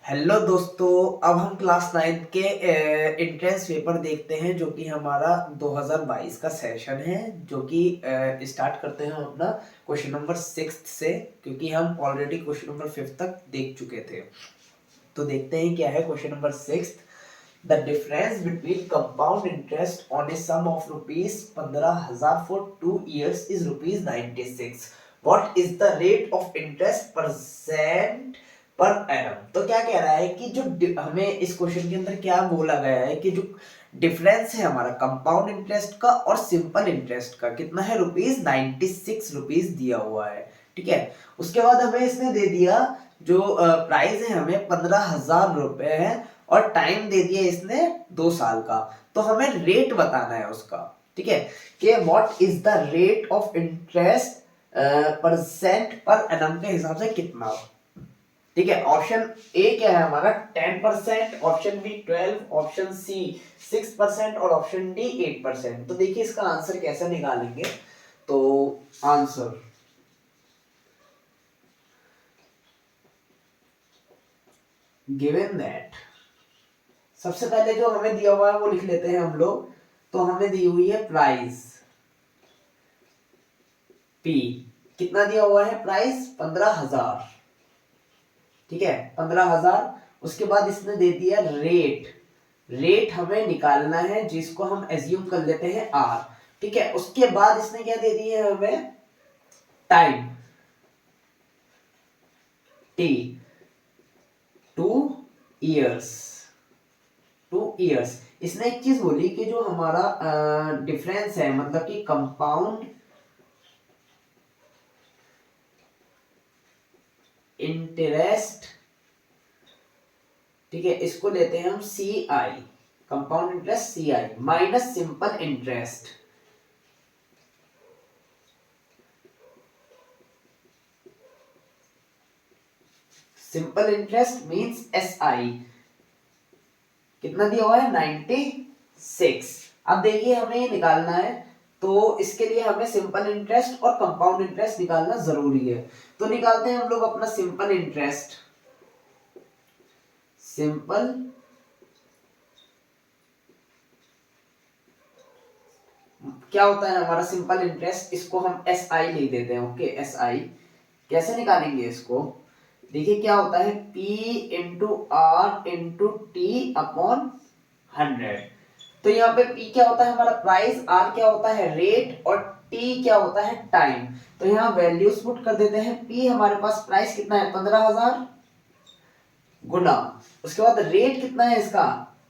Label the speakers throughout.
Speaker 1: Hello दोस्तों, अब हम क्लास 9 के एंट्रेंस पेपर देखते हैं जो कि हमारा 2022 का सेशन है। जो कि स्टार्ट करते हैं हम अपना क्वेश्चन नंबर 6 से, क्योंकि हम ऑलरेडी क्वेश्चन नंबर 5 तक देख चुके थे। तो देखते हैं क्या है question number 6। The difference between compound interest on a sum of rupees 15,000 for 2 years is rupees 96। What is the rate of interest percent per annum. तो क्या कह रहा है कि जो हमें इस क्वेश्चन के अंदर क्या बोला गया है कि जो डिफरेंस है हमारा कंपाउंड इंटरेस्ट का और सिंपल इंटरेस्ट का कितना है, रुपीज 96 रुपीज दिया हुआ है। ठीक है, उसके बाद हमें इसने दे दिया जो प्राइस है हमें 15,000 रुपए है और टाइम दे दिया इसने 2 साल का। तो हमें रेट बताना है उसका। ठीक है, कि what is the rate of interest percent per annum के हिसाब से कितना। ठीक है, ऑप्शन ए क्या है हमारा 10%, ऑप्शन बी 12, ऑप्शन सी 6% और ऑप्शन डी 8%। तो देखिए इसका आंसर कैसे निकालेंगे। तो आंसर गिवन दैट, सबसे पहले जो हमें दिया हुआ है वो लिख लेते हैं हम लोग। तो हमें दी हुई है प्राइस पी, कितना दिया हुआ है प्राइस 15,000। ठीक है 15,000। उसके बाद इसने दे दिया रेट, रेट हमें निकालना है जिसको हम एज्यूम कर लेते हैं आर। ठीक है, उसके बाद इसने क्या दे दिया है हमें, टाइम टी 2 years। 2 years। इसने एक चीज बोली कि जो हमारा डिफरेंस है मतलब कि कंपाउंड इंटरेस्ट, ठीक है इसको लेते हैं हम C I, compound interest C I minus simple interest. Simple interest means S I, कितना दिया हुआ है 96। अब देखिए हमें ये निकालना है, तो इसके लिए हमें सिंपल इंटरेस्ट और कंपाउंड इंटरेस्ट निकालना जरूरी है। तो निकालते हैं हम लोग अपना सिंपल इंटरेस्ट। सिंपल क्या होता है हमारा सिंपल इंटरेस्ट, इसको हम एस आई लिख देते हैं। ओके एस आई कैसे निकालेंगे इसको, देखिए क्या होता है P into R into T upon 100। तो यहाँ पे P क्या होता है हमारा प्राइस, R क्या होता है रेट और T क्या होता है टाइम। तो यहाँ वैल्यूज पुट कर देते हैं। P हमारे पास प्राइस कितना है 15,000 गुना, उसके बाद रेट कितना है इसका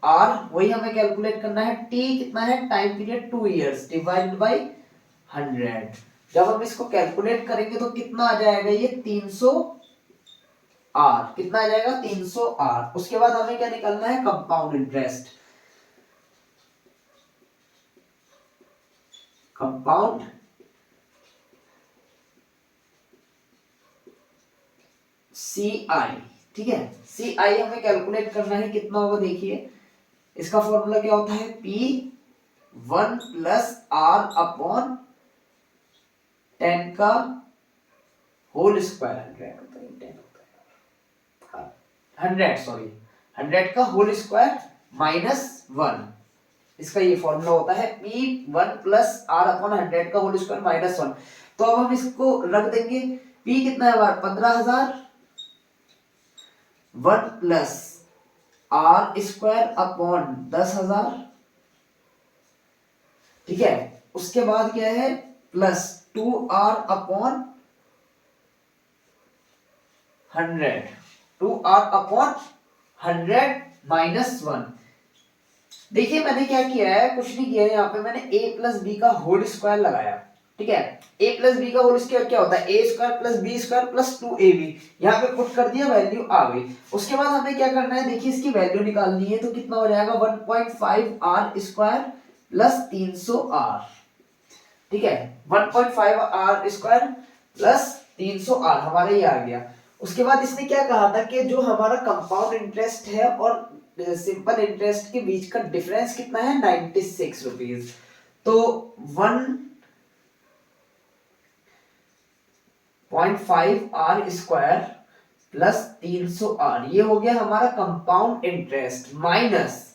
Speaker 1: R, वही हमें कैलकुलेट करना है। T कितना है time period 2 years divided by 100। जब हम इसको कैलकुलेट करेंगे तो कितना आ जाएगा ये 300 R, कितना आ जाएगा 300 R। उसके बाद हमें क्या निकालना है कंपाउंड इंटरेस्ट। कंपाउंड सी आई, ठीक है सी आई हमें कैलकुलेट करना है कितना होगा। देखिए इसका फॉर्मूला क्या होता है P1 प्लस R अपॉन 10 का होल स्क्वायर, 100 सॉरी 100 का होल स्क्वायर माइनस 1। इसका ये फॉर्मूला होता है P1 प्लस R अपॉन 100 का होल स्क्वायर माइनस 1। तो अब हम इसको रख देंगे। P कितना है हमारा 15,000, 1 प्लस R स्क्वायर अपॉन 10,000। ठीक है, उसके बाद क्या है plus 2R upon 100, 2R upon 100 minus 1। देखिए मैंने क्या किया है, कुछ नहीं किया है, यहाँ पे मैंने a प्लस बी का होल स्क्वायर लगाया। ठीक है, a प्लस बी का होल स्क्वायर क्या होता है A square plus B square plus 2ab। यहाँ पे पुट कर दिया, वैल्यू आ गई। उसके बाद हमें क्या करना है, देखिए इसकी वैल्यू निकालनी है। तो कितना हो जाएगा 1.5R स्क्वायर प्लस 300R। ठीक है 1.5R स्क्वायर प्लस 300R हमारा ये आ गया। उसके बाद इसने क्या कहा था कि जो हमारा कंपाउंड इंटरेस्ट है और सिंपल इंटरेस्ट के बीच का डिफरेंस कितना है 96 रुपीज। तो 1.5R स्क्वायर प्लस 300R, ये हो गया हमारा कंपाउंड इंटरेस्ट, माइनस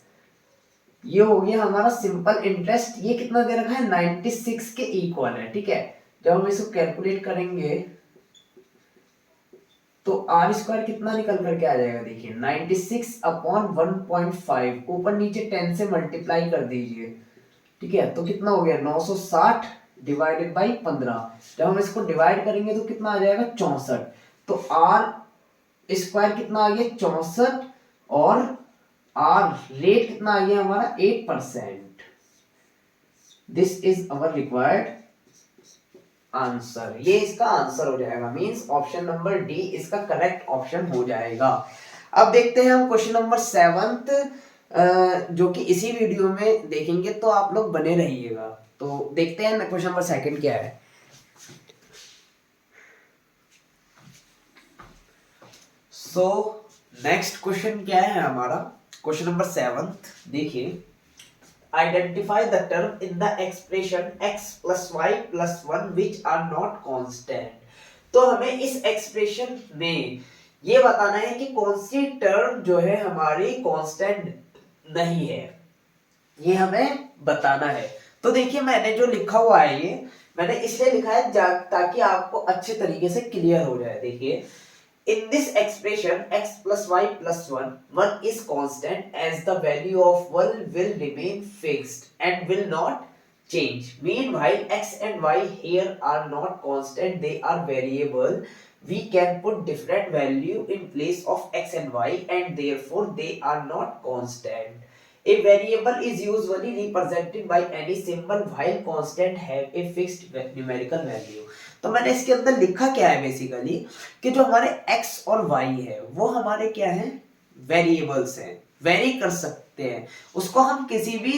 Speaker 1: ये हो गया हमारा सिंपल इंटरेस्ट। ये कितना दे रखा है 96 के इक्वल है, ठीक है। जब हम इसको कैलकुलेट करेंगे तो आर स्क्वायर कितना निकल करके आ जाएगा, देखिए 96 अपॉन 1.5, ऊपर नीचे 10 से मल्टीप्लाई कर दीजिए, ठीक है। तो कितना हो गया 960 डिवाइडेड बाई 15। जब हम इसको डिवाइड करेंगे तो कितना आ जाएगा 64। तो आर स्क्वायर कितना आ गया 64, और आर रेट कितना आ गया हमारा 8%। This is our required answer, ये इसका आंसर हो जाएगा, मींस ऑप्शन नंबर डी इसका करेक्ट ऑप्शन हो जाएगा। अब देखते हैं हम क्वेश्चन नंबर 7, जो कि इसी वीडियो में देखेंगे, तो आप लोग बने रहिएगा। तो देखते हैं क्वेश्चन नंबर 2 क्या है। सो नेक्स्ट क्वेश्चन क्या है हमारा, क्वेश्चन नंबर 7 देखिए, identify the term in the expression x plus y plus 1 which are not constant। तो हमें इस एक्सप्रेशन में ये बताना है कि कौन सी टर्म जो है हमारी कांस्टेंट नहीं है, ये हमें बताना है। तो देखिए मैंने जो लिखा हुआ है ये मैंने इसलिए लिखा है ताकि आपको अच्छे तरीके से क्लियर हो जाए। देखिए, in this expression x plus y plus 1 is constant as the value of 1 will remain fixed and will not change. Meanwhile, x and y here are not constant, they are variable. We can put different value in place of x and y and therefore they are not constant. A variable is usually represented by any symbol while constant have a fixed numerical value। तो मैंने इसके अंदर लिखा क्या है basically कि जो हमारे x और y है वो हमारे क्या है वेरिएबल्स हैं, वेरी कर सकते हैं, उसको हम किसी भी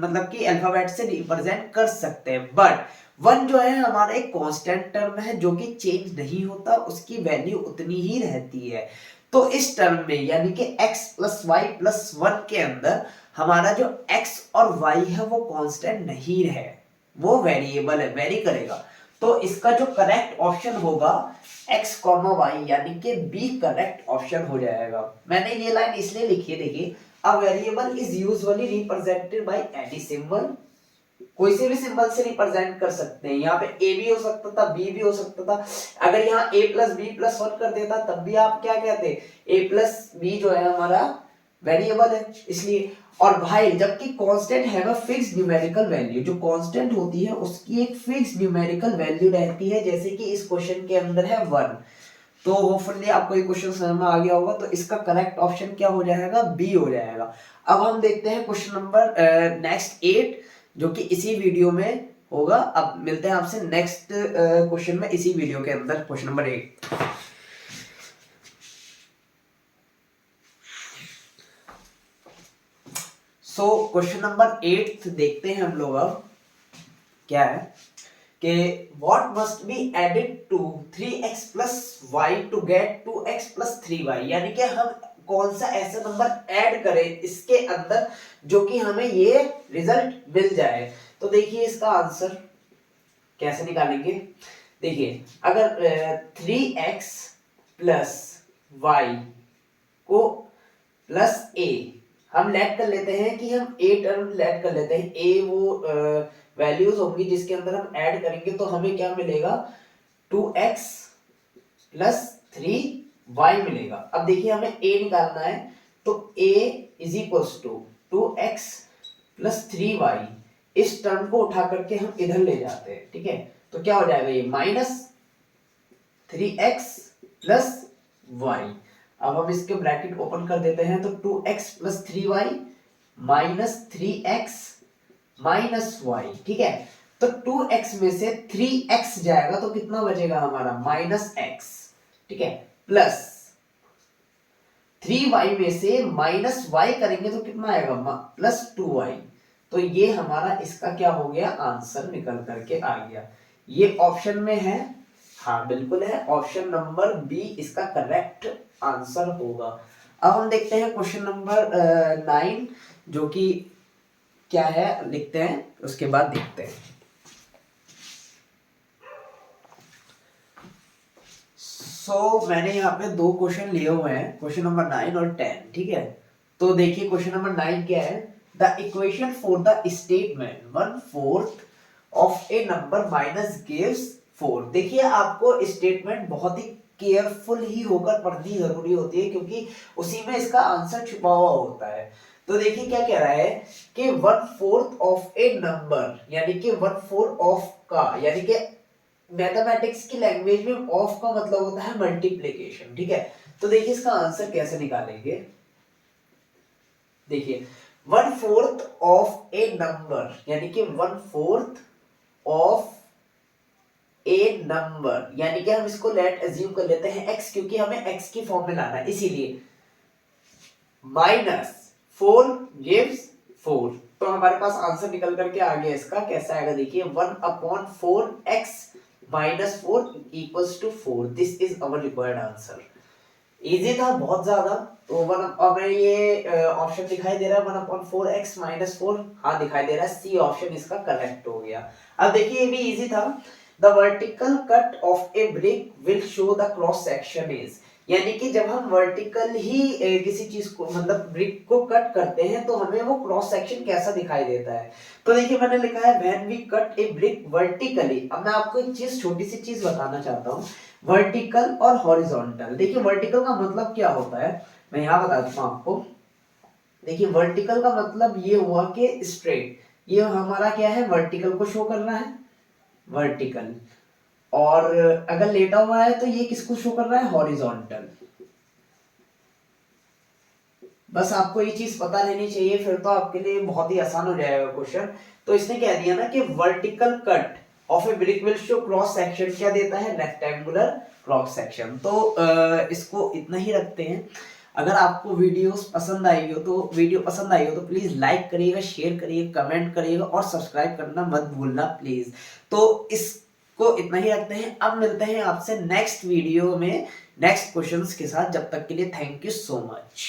Speaker 1: मतलब कि अल्फाबेट से रिप्रेजेंट कर सकते हैं। बट 1 जो है हमारा एक कांस्टेंट टर्म है जो कि चेंज नहीं होता, उसकी वैल्यू उतनी ही रहती है। तो इस टर्म में यानी कि x प्लस वाई प्लस 1 के अंदर हमारा जो x और y है वो कांस्टेंट नहीं है, वो वेरिएबल है, वेरी करेगा। तो इसका जो करेक्ट ऑप्शन होगा x कॉमा वाई यानी कि बी करेक्ट ऑप्शन हो जाएगा। मैंने ये लाइन इसलिए लिखी है, देखिए, a variable is usually represented by any symbol, कोई से भी सिंबल से रिप्रेजेंट कर सकते हैं। यहाँ पे a भी हो सकता था, b भी हो सकता था। अगर यहाँ a प्लस बी प्लस 1 कर देता तब भी आप क्या कहते, a प्लस बी जो है हमारा वेरिएबल है इसलिए। और भाई जबकि कांस्टेंट है ना फिक्स्ड न्यूमेरिकल वैल्यू, जो कांस्टेंट होती है उसकी एक फिक्स्ड न्यूमेरिकल वैल्यू रहती है, जैसे कि इस क्वेश्चन के अंदर है 1। तो होपफुली आपको ये क्वेश्चन समझ में आ गया होगा। तो इसका करेक्ट ऑप्शन क्या हो जाएगा, बी हो जाएगा। अब हम देखते हैं क्वेश्चन नंबर नेक्स्ट 8 जो कि इसी वीडियो में होगा। अब मिलते हैं आपसे नेक्स्ट क्वेश्चन में इसी वीडियो के अंदर, question number 8। So question number 8 देखते हैं हम लोग। अब क्या है कि what must be added to 3x plus y to get 2x plus 3y, यानी कि हम कौन सा ऐसा नंबर ऐड करें इसके अंदर जो कि हमें ये रिजल्ट मिल जाए। तो देखिए इसका आंसर कैसे निकालेंगे। देखिए अगर 3x प्लस वाई को प्लस a हम लेट कर लेते हैं कि हम a टर्म लेट कर लेते हैं, a वो वैल्यूज होंगी जिसके अंदर हम ऐड करेंगे, तो हमें क्या मिलेगा 2x प्लस 3y मिलेगा। अब देखिए हमें a निकालना है, तो a is equals to 2x plus 3y, इस टर्म को उठा करके हम इधर ले जाते हैं, ठीक है। तो क्या हो जाएगा ये माइनस 3x प्लस y। अब हम इसके ब्रैकेट ओपन कर देते हैं, तो 2x plus 3y minus 3x minus y, ठीक है। तो 2x में से 3x जाएगा तो कितना बचेगा हमारा माइनस x, ठीक है, प्लस 3y में से माइनस y करेंगे तो कितना आएगा प्लस 2y। तो ये हमारा इसका क्या हो गया, आंसर निकल करके आ गया। ये ऑप्शन में है, हाँ बिल्कुल है, ऑप्शन नंबर बी इसका करेक्ट आंसर होगा। अब हम देखते हैं क्वेश्चन नंबर 9 जो कि क्या है लिखते हैं, उसके बाद देखते हैं। मैंने यहाँ पे दो क्वेश्चन लिए हुए हैं, क्वेश्चन नंबर 9 और 10, ठीक है। तो देखिए क्वेश्चन नंबर 9 क्या है, the equation for the statement 1/4 of A number minus gives 4। देखिए आपको स्टेटमेंट बहुत ही केयरफुल ही होकर पढ़नी जरूरी होती है, क्योंकि उसी में इसका आंसर छुपा हुआ होता है। तो देखिए क्या कह रहा है कि 1/4 ऑफ ए नंबर, यानी कि 1/4 ऑफ का, यानी कि मैथमेटिक्स की लैंग्वेज में ऑफ का मतलब होता है मल्टीप्लीकेशन, ठीक है। तो देखिए इसका आंसर कैसे निकालेंगे। देखिए 1/4 ऑफ ए नंबर, यानी कि 1/4 ऑफ ए नंबर, यानी कि हम इसको लेट अज्यूम कर लेते हैं x, क्योंकि हमें x की फॉर्म में लाना है, इसीलिए -4 गिव्स 4। तो हमारे पास आंसर निकल करके आ गया। इसका कैसा आएगा, देखिए 1/4x -4 equals to 4। This is our required answer. Easy था बहुत ज्यादा। तो हमें ये ऑप्शन दिखाई दे रहा है 1/4x -4, हाँ दिखाई दे रहा है, सी ऑप्शन इसका करेक्ट हो गया। अब देखिए ये भी इजी था। The vertical cut off A brick will show the cross section is, यानी कि जब हम वर्टिकल ही किसी चीज को मतलब ब्रिक को कट करते हैं तो हमें वो क्रॉस सेक्शन कैसा दिखाई देता है। तो देखिए मैंने लिखा है when we cut a brick vertically. अब मैं आपको एक चीज, छोटी सी चीज बताना चाहता हूँ, वर्टिकल और हॉरिजॉन्टल। देखिए वर्टिकल का मतलब क्या होता है, मैं यहाँ बता देता हूँ आपको। देखिए वर्टिकल का मतलब ये हुआ कि स्ट्रेट, ये हमारा क्या है, वर्टिकल को शो करना है, वर्टिकल। और अगर लेटा हुआ है तो ये किसको शो कर रहा है, हॉरिजॉन्टल। बस आपको ये चीज पता रहनी चाहिए, फिर तो आपके लिए बहुत ही आसान हो जाएगा क्वेश्चन। तो इसने कह दिया ना कि vertical cut off A brick will show cross section, क्या देता है, रेक्टेंगुलर क्रॉस सेक्शन। तो इसको इतना ही रखते हैं। अगर आपको वीडियोस पसंद आई हो तो प्लीज लाइक करिएगा, शेयर करिएगा, कमेंट करिएगा और सब्सक्राइब करना मत भूलना प्लीज। तो इसको इतना ही रखते हैं। अब मिलते हैं आपसे नेक्स्ट वीडियो में नेक्स्ट क्वेश्चंस के साथ। जब तक के लिए थैंक यू सो मच।